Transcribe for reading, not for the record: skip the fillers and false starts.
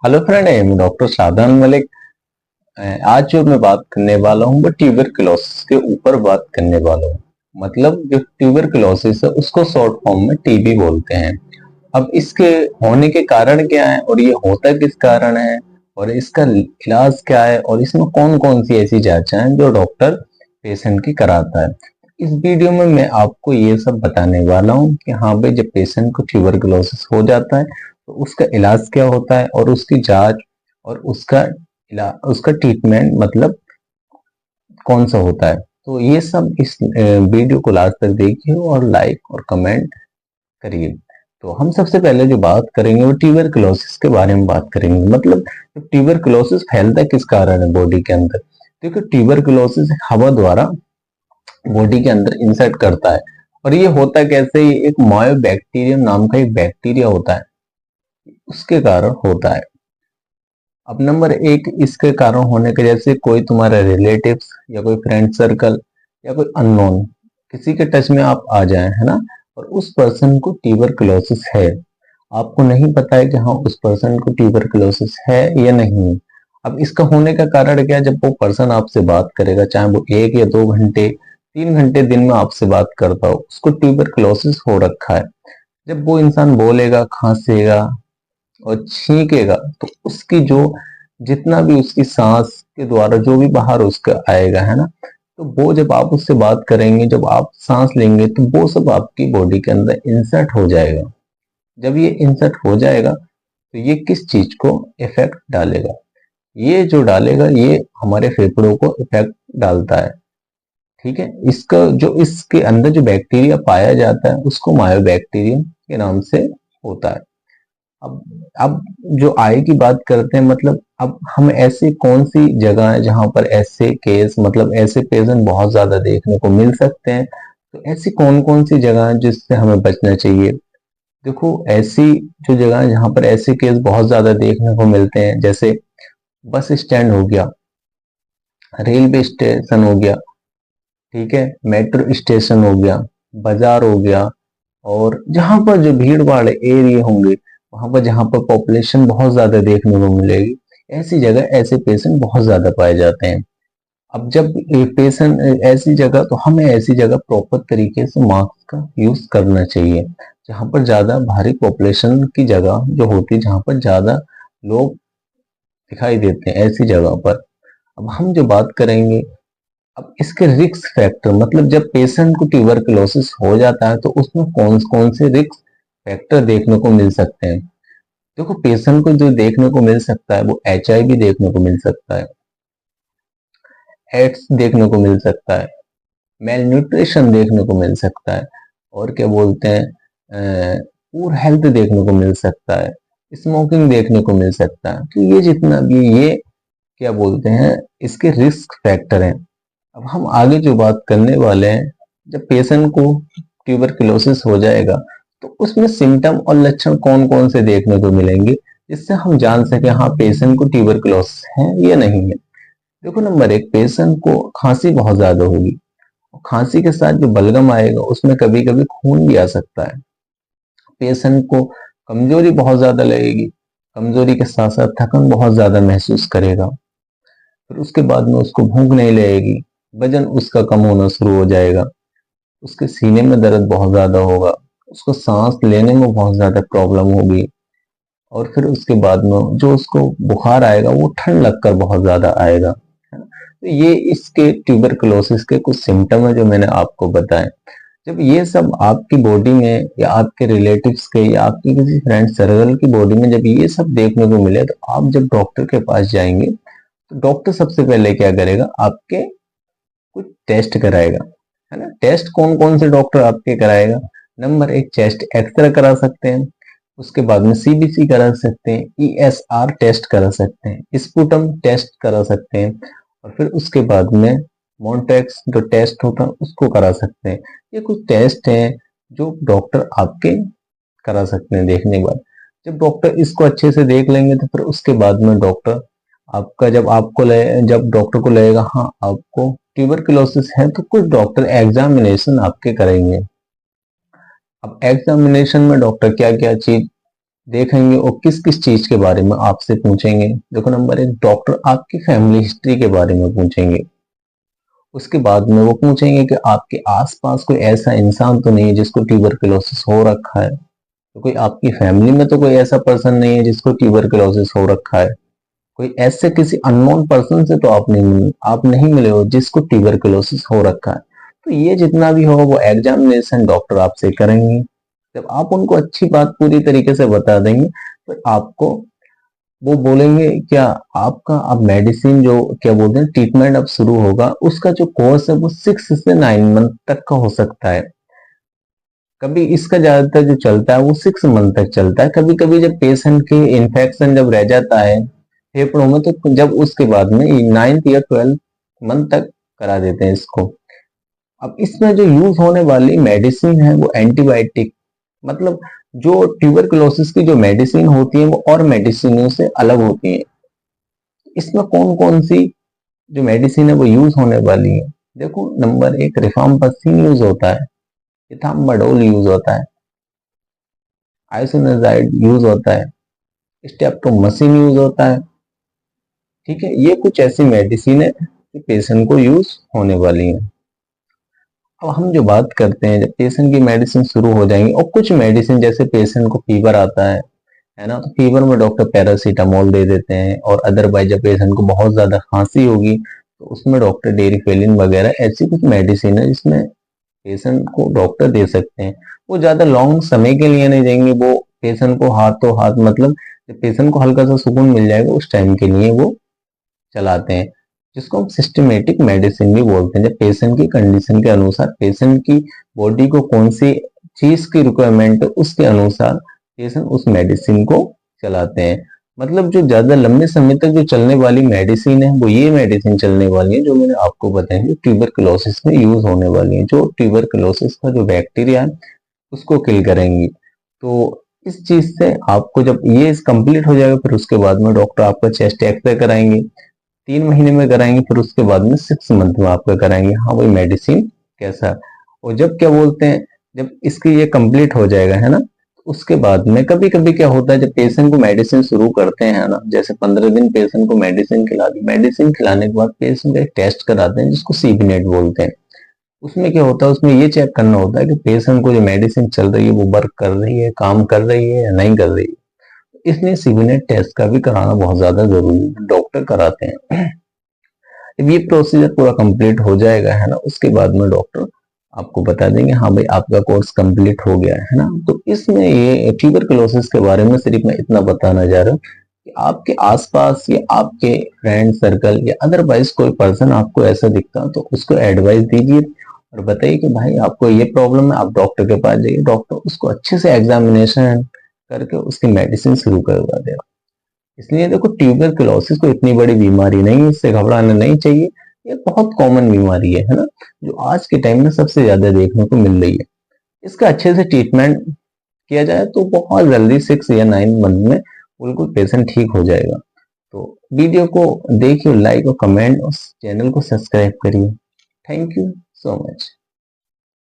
Hello friend, I am doctor Shadan Malik. आज जो मैं बात करने वाला हूँ वो ट्यूबरकुलोसिस के ऊपर बात करने वाला हूँ। मतलब जो ट्यूबरकुलोसिस है उसको शॉर्ट फॉर्म में टीबी बोलते हैं। अब इसके होने के कारण क्या है और ये होता किस कारण है और इसका इलाज क्या है और इसमें कौन कौन सी ऐसी जांचें हैं जो डॉक्टर पेशेंट की कराता है। इस वीडियो में मैं आपको ये सब बताने वाला हूँ कि हाँ भाई, जब पेशेंट को ट्यूबरकुलोसिस हो जाता है तो उसका इलाज क्या होता है और उसकी जांच और उसका ट्रीटमेंट मतलब कौन सा होता है। तो ये सब इस वीडियो को लास्ट तक देखिए और लाइक और कमेंट करिए। तो हम सबसे पहले जो बात करेंगे वो ट्यूबरकुलोसिस के बारे में बात करेंगे। मतलब ट्यूबरकुलोसिस फैलता किस कारण है बॉडी के अंदर। क्योंकि ट्यूबरकुलोसिस हवा द्वारा बॉडी के अंदर इंसर्ट करता है। और ये होता कैसे, ये एक मायोबैक्टीरियम नाम का एक बैक्टीरिया होता है, उसके कारण होता है। अब नंबर एक, इसके कारण होने के जैसे कोई तुम्हारा रिलेटिव्स या कोई फ्रेंड सर्कल या कोई अननोन किसी के टच में आप आ जाए, है ना, और उस पर्सन को ट्यूबरकुलोसिस है, आपको नहीं पता है कि हाँ उस पर्सन को ट्यूबरकुलोसिस है या नहीं। अब इसका होने का कारण क्या है, जब वो पर्सन आपसे बात करेगा, चाहे वो 1 या 2 घंटे 3 घंटे दिन में आपसे बात करता हो, उसको ट्यूबरकुलोसिस हो रखा है। जब वो इंसान बोलेगा, खांसेगा और छींकेगा तो उसकी जो जितना भी उसकी सांस के द्वारा जो भी बाहर उसका आएगा, है ना, तो वो जब आप उससे बात करेंगे, जब आप सांस लेंगे तो वो सब आपकी बॉडी के अंदर इंसर्ट हो जाएगा। जब ये इंसर्ट हो जाएगा तो ये किस चीज को इफेक्ट डालेगा, ये जो डालेगा ये हमारे फेफड़ों को इफेक्ट डालता है। ठीक है, इसका जो इसके अंदर जो बैक्टीरिया पाया जाता है उसको मायोबैक्टीरियम के नाम से होता है। अब जो आय की बात करते हैं, मतलब अब हम ऐसी कौन सी जगह है जहां पर ऐसे केस मतलब ऐसे पेशेंट बहुत ज्यादा देखने को मिल सकते हैं। तो ऐसी कौन कौन सी जगह है जिससे हमें बचना चाहिए। देखो, ऐसी जो जगह है जहां पर ऐसे केस बहुत ज्यादा देखने को मिलते हैं, जैसे बस स्टैंड हो गया, रेलवे स्टेशन हो गया, ठीक है, मेट्रो स्टेशन हो गया, बाजार हो गया, और जहां पर जो भीड़ भाड़ एरिया होंगे, वहां पर जहां पर पॉपुलेशन बहुत ज्यादा देखने को मिलेगी, ऐसी जगह ऐसे पेशेंट बहुत ज्यादा पाए जाते हैं। अब जब पेशेंट ऐसी जगह, तो हमें ऐसी जगह प्रॉपर तरीके से मास्क का यूज करना चाहिए। जहां पर ज्यादा भारी पॉपुलेशन की जगह जो होती है, जहां पर ज्यादा लोग दिखाई देते हैं, ऐसी जगह पर अब हम जो बात करेंगे। अब इसके रिस्क फैक्टर, मतलब जब पेशेंट को ट्यूबरकुलोसिस हो जाता है तो उसमें कौन कौन से रिस्क फैक्टर देखने को मिल सकते हैं। देखो, पेशेंट को जो देखने को मिल सकता है वो HIV देखने को मिल सकता है, एड्स देखने को मिल सकता है, मेल न्यूट्रिशन देखने को मिल सकता है, और क्या बोलते हैं, पूर हेल्थ देखने को मिल सकता है, स्मोकिंग देखने को मिल सकता है। तो ये जितना भी ये क्या बोलते हैं, इसके रिस्क फैक्टर हैं। अब हम आगे जो बात करने वाले हैं, जब पेशेंट को ट्यूबरकुलोसिस हो जाएगा तो उसमें सिम्टम और लक्षण कौन कौन से देखने को मिलेंगे, जिससे हम जान सके हाँ पेशेंट को ट्यूबरकुलोसिस है या नहीं है। देखो, नंबर एक, पेशेंट को खांसी बहुत ज्यादा होगी, और खांसी के साथ जो बलगम आएगा उसमें कभी कभी खून भी आ सकता है। पेशेंट को कमजोरी बहुत ज्यादा लगेगी, कमजोरी के साथ साथ थकन बहुत ज्यादा महसूस करेगा। फिर उसके बाद में उसको भूख नहीं लगेगी, वजन उसका कम होना शुरू हो जाएगा, उसके सीने में दर्द बहुत ज्यादा होगा, उसको सांस लेने में बहुत ज्यादा प्रॉब्लम होगी, और फिर उसके बाद में जो उसको बुखार आएगा वो ठंड लगकर बहुत ज्यादा आएगा, है ना। तो ये इसके ट्यूबरकुलोसिस के कुछ सिम्टम है जो मैंने आपको बताए। जब ये सब आपकी बॉडी में या आपके रिलेटिव्स के या आपके किसी फ्रेंड सर्कल की बॉडी में जब ये सब देखने को मिले, तो आप जब डॉक्टर के पास जाएंगे तो डॉक्टर सबसे पहले क्या करेगा, आपके कुछ टेस्ट कराएगा, है ना। टेस्ट कौन कौन से डॉक्टर आपके कराएगा। नंबर एक, चेस्ट एक्सरे करा सकते हैं, उसके बाद में CBC करा सकते हैं, ESR टेस्ट करा सकते हैं, स्पुटम टेस्ट करा सकते हैं, और फिर उसके बाद में मोन्टेक्स जो टेस्ट होता है उसको करा सकते हैं। ये कुछ टेस्ट हैं जो डॉक्टर आपके करा सकते हैं देखने के बाद। जब डॉक्टर इसको अच्छे से देख लेंगे तो फिर उसके बाद में डॉक्टर आपका जब डॉक्टर को लगेगा हाँ आपको ट्यूबरकुलोसिस है, तो कुछ डॉक्टर एग्जामिनेशन आपके करेंगे। अब एग्जामिनेशन में डॉक्टर क्या क्या चीज देखेंगे और किस किस चीज के बारे में आपसे पूछेंगे। देखो नंबर 1, डॉक्टर आपकी फैमिली हिस्ट्री के बारे में पूछेंगे। उसके बाद में वो पूछेंगे कि आपके आसपास कोई ऐसा इंसान तो नहीं है जिसको ट्यूबरकुलोसिस हो रखा है। तो कोई आपकी फैमिली में तो कोई ऐसा पर्सन नहीं है जिसको ट्यूबरकुलोसिस हो रखा है। कोई ऐसे किसी अननोन पर्सन से तो आप नहीं मिले हो जिसको ट्यूबरकुलोसिस हो रखा है। तो ये जितना भी होगा वो एग्जामिनेशन डॉक्टर आपसे करेंगे। जब आप उनको अच्छी बात पूरी तरीके से बता देंगे तो आपको वो बोलेंगे क्या आपका अब मेडिसिन जो क्या बोलते हैं ट्रीटमेंट अब शुरू होगा, उसका जो कोर्स है वो 6 से 9 मंथ तक का हो सकता है। कभी इसका ज्यादातर जो चलता है वो 6 मंथ तक चलता है। कभी कभी जब पेशेंट के इन्फेक्शन जब रह जाता है फेफड़ों में तो जब उसके बाद में 9th या 12th मंथ तक करा देते हैं इसको। अब इसमें जो यूज होने वाली मेडिसिन है वो एंटीबायोटिक, मतलब जो ट्यूबरकुलोसिस की जो मेडिसिन होती है वो और मेडिसिनों से अलग होती है। इसमें कौन कौन सी जो मेडिसिन है वो यूज होने वाली है। देखो नंबर 1, रिफाम्पिसिन यूज होता है, इथाम्बाडोल यूज होता है, आइसोनाजाइड यूज होता है, स्टेप्टोमाइसिन यूज होता है। ठीक है, ये कुछ ऐसी मेडिसिन है जो पेशेंट को यूज होने वाली है। अब हम जो बात करते हैं जब पेशेंट की मेडिसिन शुरू हो जाएंगी और कुछ मेडिसिन जैसे पेशेंट को फीवर आता है ना, तो फीवर में डॉक्टर पैरासीटामोल दे देते हैं। और अदरवाइज जब पेशेंट को बहुत ज्यादा खांसी होगी तो उसमें डॉक्टर डेरिफेलिन वगैरह ऐसी कुछ मेडिसिन है जिसमें पेशेंट को डॉक्टर दे सकते हैं। वो ज्यादा लॉन्ग समय के लिए नहीं देंगे, वो पेशेंट को हाथों हाथ, मतलब जब पेशेंट को हल्का सा सुकून मिल जाएगा उस टाइम के लिए वो चलाते हैं, जिसको हम सिस्टमेटिक मेडिसिन भी बोलते हैं। जब पेशेंट की कंडीशन के अनुसार पेशेंट की बॉडी को कौन सी चीज की रिक्वायरमेंट है उसके अनुसार पेशेंट उस मेडिसिन को चलाते हैं। मतलब जो ज्यादा लंबे समय तक जो चलने वाली मेडिसिन है वो ये मेडिसिन चलने वाली है जो मैंने आपको बताई, जो ट्यूबरकुलोसिस में यूज होने वाली है, जो ट्यूबरकुलोसिस का जो बैक्टीरिया है उसको किल करेंगी। तो इस चीज से आपको जब ये कंप्लीट हो जाएगा फिर उसके बाद में डॉक्टर आपका चेस्ट एक्सरे कराएंगे, 3 महीने में कराएंगे, फिर उसके बाद में 6 मंथ में आपका कराएंगे हाँ वही मेडिसिन कैसा। और जब क्या बोलते हैं जब इसकी ये कंप्लीट हो जाएगा है ना, उसके बाद में कभी कभी क्या होता है जब पेशेंट को मेडिसिन शुरू करते हैं ना, जैसे 15 दिन पेशेंट को मेडिसिन खिला दी, मेडिसिन खिलाने के बाद पेशेंट का एक टेस्ट कराते हैं जिसको सीबीनेट बोलते हैं। उसमें क्या होता है, उसमें ये चेक करना होता है कि पेशेंट को जो मेडिसिन चल रही है वो वर्क कर रही है, काम कर रही है या नहीं कर रही है। इसलिए सीबीनेट टेस्ट का भी कराना बहुत ज्यादा जरूरी है, डॉक्टर कराते हैं। जब ये प्रोसीजर पूरा कंप्लीट हो जाएगा है ना, उसके बाद में डॉक्टर आपको बता देंगे हाँ भाई आपका कोर्स कंप्लीट हो गया है ना। तो इसमें ये ट्यूबरकुलोसिस के बारे में सिर्फ मैं इतना बताना जा रहा हूँ कि आपके आसपास या आपके फ्रेंड सर्कल या अदरवाइज कोई पर्सन आपको ऐसा दिखता तो उसको एडवाइस दीजिए और बताइए कि भाई आपको ये प्रॉब्लम है, आप डॉक्टर के पास जाइए, डॉक्टर उसको अच्छे से एग्जामिनेशन करके उसकी मेडिसिन शुरू करवा देगा। इसलिए देखो ट्यूबरकुलोसिस कोई इतनी बड़ी बीमारी नहीं है, इससे घबराना नहीं चाहिए। ये बहुत कॉमन बीमारी है ना, जो आज के टाइम में सबसे ज्यादा देखने को मिल रही है। इसका अच्छे से ट्रीटमेंट किया जाए तो बहुत जल्दी 6 या 9 मंथ में बिल्कुल पेशेंट ठीक हो जाएगा। तो वीडियो को देखिए, लाइक और कमेंट और चैनल को सब्सक्राइब करिए। Thank you so much.